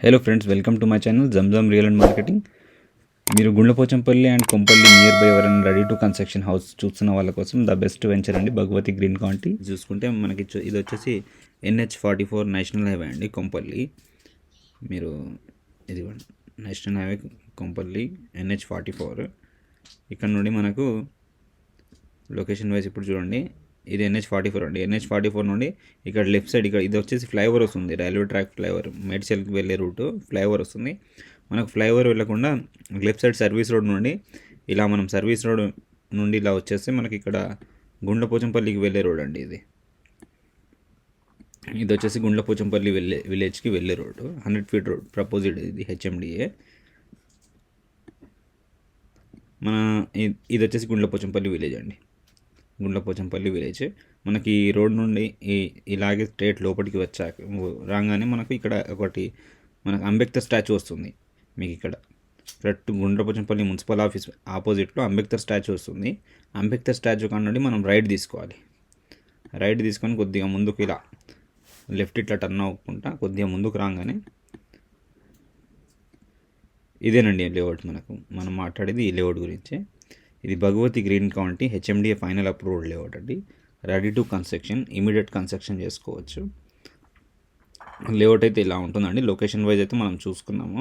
Hello friends, welcome to my channel Zamzam real and marketing. మీరు Gundlapochampally and Kompally near by ఎవరైనా ready to construction house చూస్తున్న వాళ్ళ కోసం the best venture అండి Bhagavati green county. చూసుకుంటే మనకి ఇది వచ్చేసి NH44 నేషనల్ హైవే అండి కొంపల్లి. మీరు ఇది నేషనల్ హైవే కొంపల్లి NH44. ఇక్కడ నుండి మనకు లొకేషన్ వైజ్ ఇప్పుడు చూడండి, ఇది NH44 అండి. NH44 నుండి ఇక్కడ లెఫ్ట్ సైడ్ ఇక్కడ ఇది వచ్చేసి ఫ్లైఓవర్ వస్తుంది, రైల్వే ట్రాక్ ఫ్లైఓవర్, మేడ్చల్కి వెళ్ళే రూటు ఫ్లైఓవర్ వస్తుంది. మనకు ఫ్లైఓవర్ వెళ్ళకుండా లెఫ్ట్ సైడ్ సర్వీస్ రోడ్ నుండి ఇలా మనం సర్వీస్ రోడ్ నుండి ఇలా వచ్చేస్తే మనకి ఇక్కడ గుండ్లపోచంపల్లికి వెళ్ళే రోడ్ అండి. ఇది వచ్చేసి గుండ్లపోచంపల్లి విలేజ్కి వెళ్ళే రోడ్డు, 100 feet రోడ్ ప్రపోజ్డ్. ఇది HMDA. మన ఇది వచ్చేసి గుండ్లపోచంపల్లి విలేజ్ అండి. గుండ్లపోచంపల్లి విలేజ్ మనకి రోడ్ నుండి ఇలాగే స్ట్రేట్ లోపలికి వచ్చాక రాగానే మనకు ఇక్కడ ఒకటి మనకు అంబేద్కర్ స్టాచ్యూ వస్తుంది. మీకు ఇక్కడ కరెక్ట్ గుండ్లపోచంపల్లి మున్సిపల్ ఆఫీస్ ఆపోజిట్లో అంబేద్కర్ స్టాచ్యూ వస్తుంది. అంబేద్కర్ స్టాచ్యూ కానుండి మనం రైట్ తీసుకోవాలి. రైట్ తీసుకొని కొద్దిగా ముందుకు ఇలా లెఫ్ట్ ఇట్లా టర్న్ అవ్వకుండా కొద్దిగా ముందుకు రాగానే ఇదేనండి లేఅవుట్. మనం మాట్లాడేది ఈ లేఅవుట్ గురించి. ఇది Bhagavathi green county HMDA final approved layout అండి. Ready to construction, immediate construction చేసుకోవచ్చు. లేఅవుట్ అయితే ఇలా ఉంటుందండి. లొకేషన్ వైజ్ అయితే మనం చూసుకున్నాము.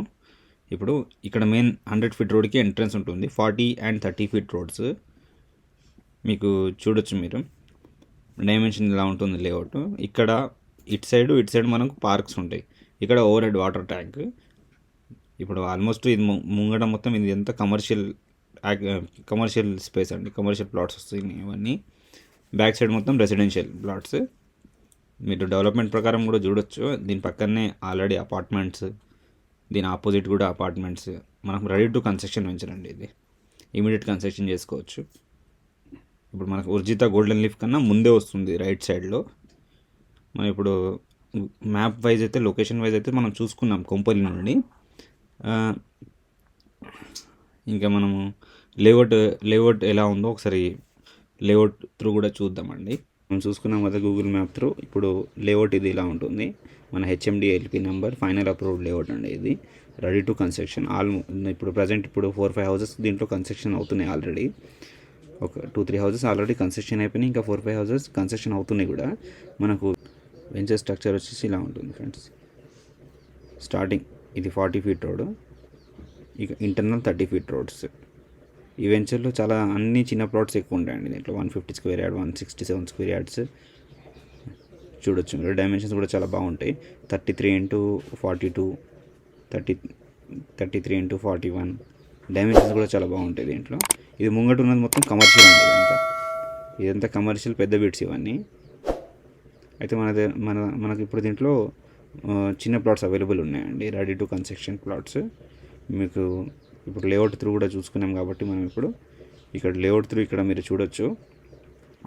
ఇప్పుడు ఇక్కడ మెయిన్ 100 feet రోడ్కి ఎంట్రన్స్ ఉంటుంది. 40 and 30 feet రోడ్స్ మీకు చూడొచ్చు. మీరు డైమెన్షన్ ఇలా ఉంటుంది లేఅవుట్. ఇక్కడ ఇటు సైడ్ మనకు పార్క్స్ ఉంటాయి. ఇక్కడ ఓవర్ హెడ్ వాటర్ ట్యాంక్. ఇప్పుడు ఆల్మోస్ట్ ఇది ముంగడ మొత్తం ఇది ఎంత కమర్షియల్ స్పేస్ అండి, కమర్షియల్ ప్లాట్స్ వస్తాయి ఇవన్నీ. బ్యాక్ సైడ్ మొత్తం రెసిడెన్షియల్ ప్లాట్స్. మీరు డెవలప్మెంట్ ప్రకారం కూడా చూడొచ్చు. దీని పక్కనే ఆల్రెడీ అపార్ట్మెంట్స్, దీని ఆపోజిట్ కూడా అపార్ట్మెంట్స్. మనకు రెడీ టు కన్స్ట్రక్షన్ వెంచర్ అండి. ఇది ఇమీడియట్ కన్స్ట్రక్షన్ చేసుకోవచ్చు. ఇప్పుడు మనకు ఉర్జిత గోల్డెన్ లీఫ్ కన్నా ముందే వస్తుంది రైట్ సైడ్లో. మనం ఇప్పుడు మ్యాప్ వైజ్ అయితే, లొకేషన్ వైజ్ అయితే మనం చూసుకున్నాం కొంపల్లి నుండి. ఇంకా మనము లేఅవుట్ ఎలా ఉందో ఒకసారి లేఅవుట్ త్రూ కూడా చూద్దామండి. మనం చూసుకున్నాం కదా గూగుల్ మ్యాప్ త్రూ. ఇప్పుడు లేఅవుట్ ఇది ఇలా ఉంటుంది. మన HMDA LP number final approved layout అండి. ఇది రెడీ టు కన్స్ట్రక్షన్. ఇప్పుడు ప్రజెంట్ 4-5 houses దీంట్లో కన్స్ట్రక్షన్ అవుతున్నాయి ఆల్రెడీ. ఒక 2-3 houses ఆల్రెడీ కన్స్ట్రక్షన్ అయిపోయినాయి. ఇంకా 4-5 houses కన్స్ట్రక్షన్ అవుతున్నాయి కూడా. మనకు వెంచర్ స్ట్రక్చర్ వచ్చేసి ఇలా ఉంటుంది ఫ్రెండ్స్. స్టార్టింగ్ ఇది 40 feet రోడ్, ఇక ఇంటర్నల్ 30 feet రోడ్స్. ఈ వెంచర్లో చాలా అన్ని చిన్న ప్లాట్స్ ఎక్కువ ఉంటాయండి. దీంట్లో 150 square yard, 167 square yards చూడొచ్చు. మీరు డైమెన్షన్స్ కూడా చాలా బాగుంటాయి. 33 into 42, 33 into 41 డైమెన్షన్స్ కూడా చాలా బాగుంటాయి దీంట్లో. ఇది ముంగట ఉన్నది మొత్తం కమర్షియల్ అండి. ఇదంతా కమర్షియల్ పెద్ద బిట్స్ ఇవన్నీ. అయితే మనకి ఇప్పుడు దీంట్లో చిన్న ప్లాట్స్ అవైలబుల్ ఉన్నాయండి, రెడీ టు కన్స్ట్రక్షన్ ప్లాట్స్. మీకు ఇప్పుడు లేఅవుట్ త్రూ కూడా చూసుకున్నాం కాబట్టి మనం ఇప్పుడు ఇక్కడ లేఅవుట్ త్రూ ఇక్కడ మీరు చూడొచ్చు.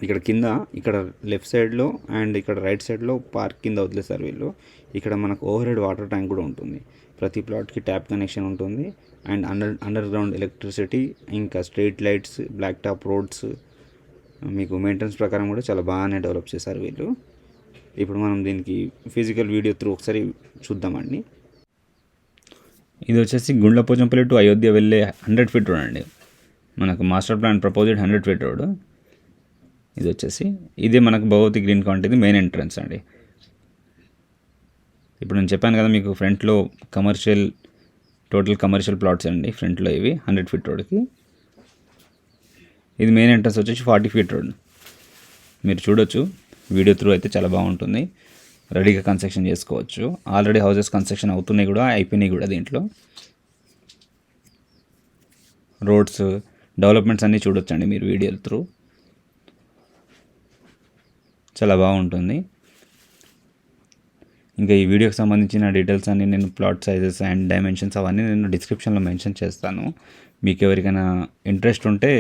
ఇక్కడ కింద ఇక్కడ లెఫ్ట్ సైడ్లో అండ్ ఇక్కడ రైట్ సైడ్లో పార్క్ కింద వదిలేస్తారు వీళ్ళు. ఇక్కడ మనకు ఓవర్ హెడ్ వాటర్ ట్యాంక్ కూడా ఉంటుంది. ప్రతి ప్లాట్కి ట్యాప్ కనెక్షన్ ఉంటుంది. అండ్ అండర్ గ్రౌండ్ ఎలక్ట్రిసిటీ, ఇంకా street lights, block top roads. మీకు మెయింటెనెన్స్ ప్రకారం కూడా చాలా బాగానే డెవలప్ చేశారు వీళ్ళు. ఇప్పుడు మనం దీనికి ఫిజికల్ వీడియో త్రూ ఒకసారి చూద్దామండి. ఇది వచ్చేసి గుండ్లపోచంపల్లి టు అయోధ్య వెళ్ళే 100 feet రోడ్ అండి. మనకు master plan proposed 100 feet road. ఇది వచ్చేసి ఇదే మనకు భగవతి గ్రీన్ కౌంటీది మెయిన్ ఎంట్రన్స్ అండి. ఇప్పుడు నేను చెప్పాను కదా మీకు ఫ్రంట్లో టోటల్ కమర్షియల్ ప్లాట్స్ అండి ఫ్రంట్లో ఇవి 100 feet రోడ్కి. ఇది మెయిన్ ఎంట్రన్స్ వచ్చేసి 40 feet రోడ్. మీరు చూడొచ్చు, వీడియో త్రూ అయితే చాలా బాగుంటుంది. రెడీగా కన్స్ట్రక్షన్ చేసుకోవచ్చు. ఆల్రెడీ హౌసెస్ కన్స్ట్రక్షన్ అవుతున్నాయి కూడా, అయిపోయినాయి కూడా. దీంట్లో రోడ్స్ డెవలప్మెంట్స్ అన్నీ చూడొచ్చండి మీరు వీడియో త్రూ. చాలా బాగుంటుంది. ఇంకా ఈ వీడియోకి సంబంధించిన డీటెయిల్స్ అన్నీ నేను ప్లాట్ సైజెస్ అండ్ డైమెన్షన్స్ అవన్నీ నేను డిస్క్రిప్షన్లో మెన్షన్ చేస్తాను. మీకు ఎవరికైనా ఇంట్రెస్ట్ ఉంటే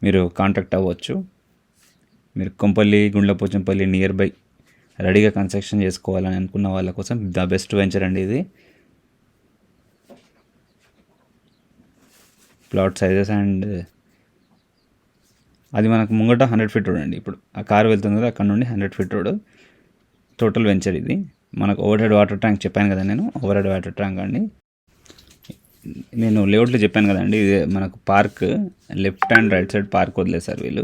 మీరు కాంటాక్ట్ అవ్వచ్చు. మీరు కొంపల్లి, గుండ్లపోచంపల్లి నియర్ బై రెడీగా కన్స్ట్రక్షన్ చేసుకోవాలని అనుకున్న వాళ్ళ కోసం ద బెస్ట్ వెంచర్ అండి ఇది. ప్లాట్ సైజెస్ అండ్ అది మనకు ముంగట 100 feet రోడ్ అండి. ఇప్పుడు ఆ కారు వెళ్తుంది కదా, అక్కడ నుండి 100 feet రోడ్ టోటల్ వెంచర్ ఇది. మనకు ఓవర్ హెడ్ వాటర్ ట్యాంక్ చెప్పాను కదా, నేను ఓవర్ హెడ్ వాటర్ ట్యాంక్ అండి. నేను లేఅవుట్లో చెప్పాను కదండి, ఇది మనకు park left and right side park వదిలేశారు వీళ్ళు.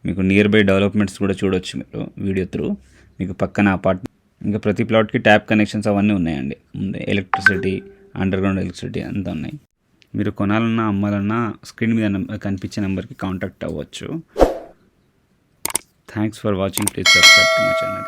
మీకు నియర్ బై డెవలప్మెంట్స్ కూడా చూడొచ్చు మీరు వీడియో త్రూ. మీకు పక్కన అపార్ట్మెంట్, ఇంకా ప్రతి ప్లాట్కి ట్యాప్ కనెక్షన్స్ అవన్నీ ఉన్నాయండి. ముందే ఎలక్ట్రిసిటీ, అండర్ గ్రౌండ్ ఎలక్ట్రిసిటీ అంతా ఉన్నాయి. మీరు కొనాలన్నా అమ్మాలన్నా స్క్రీన్ మీద కనిపించే నెంబర్కి కాంటాక్ట్ అవ్వచ్చు. Thanks for watching. Please subscribe to my channel.